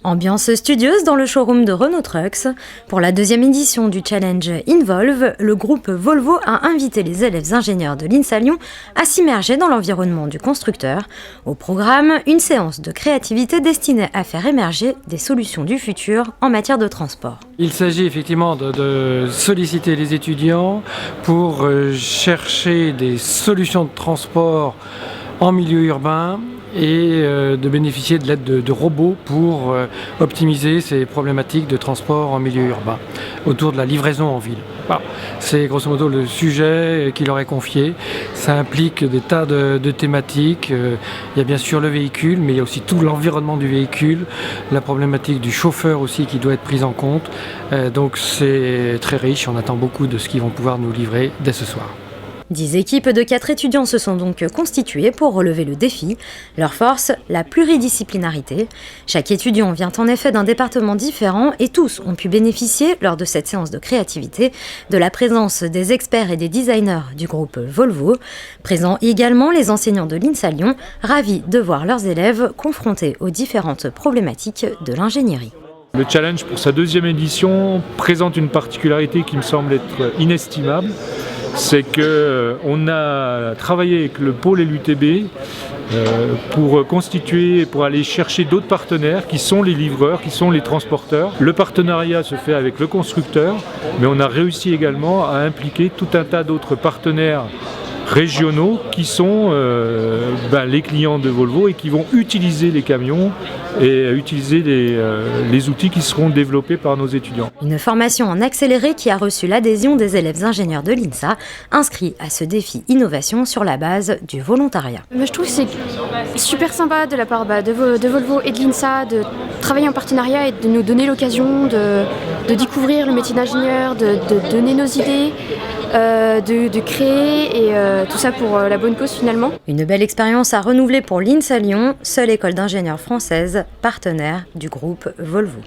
Ambiance studieuse dans le showroom de Renault Trucks. Pour la deuxième édition du challenge Involve, le groupe Volvo a invité les élèves ingénieurs de l'INSA Lyon à s'immerger dans l'environnement du constructeur. Au programme, une séance de créativité destinée à faire émerger des solutions du futur en matière de transport. Il s'agit effectivement de solliciter les étudiants pour chercher des solutions de transport en milieu urbain et de bénéficier de l'aide de robots pour optimiser ces problématiques de transport en milieu urbain autour de la livraison en ville. Voilà. C'est grosso modo le sujet qui leur est confié. Ça implique des tas de thématiques. Il y a bien sûr le véhicule, mais il y a aussi tout l'environnement du véhicule, la problématique du chauffeur aussi qui doit être prise en compte. Donc c'est très riche, on attend beaucoup de ce qu'ils vont pouvoir nous livrer dès ce soir. 10 équipes de 4 étudiants se sont donc constituées pour relever le défi. Leur force, la pluridisciplinarité. Chaque étudiant vient en effet d'un département différent et tous ont pu bénéficier, lors de cette séance de créativité, de la présence des experts et des designers du groupe Volvo. Présents également les enseignants de l'INSA Lyon, ravis de voir leurs élèves confrontés aux différentes problématiques de l'ingénierie. Le challenge pour sa deuxième édition présente une particularité qui me semble être inestimable. C'est qu'on a travaillé avec le pôle LUTB pour constituer, pour aller chercher d'autres partenaires qui sont les livreurs, qui sont les transporteurs. Le partenariat se fait avec le constructeur, mais on a réussi également à impliquer tout un tas d'autres partenaires régionaux qui sont les clients de Volvo et qui vont utiliser les camions et utiliser les outils qui seront développés par nos étudiants. Une formation en accéléré qui a reçu l'adhésion des élèves ingénieurs de l'INSA, inscrits à ce défi innovation sur la base du volontariat. Je trouve que c'est super sympa de la part de Volvo et de l'INSA de travailler en partenariat et de nous donner l'occasion de découvrir le métier d'ingénieur, de donner nos idées, de créer et tout ça pour la bonne cause finalement. Une belle expérience à renouveler pour l'INSA Lyon, seule école d'ingénieurs française, partenaire du groupe Volvo.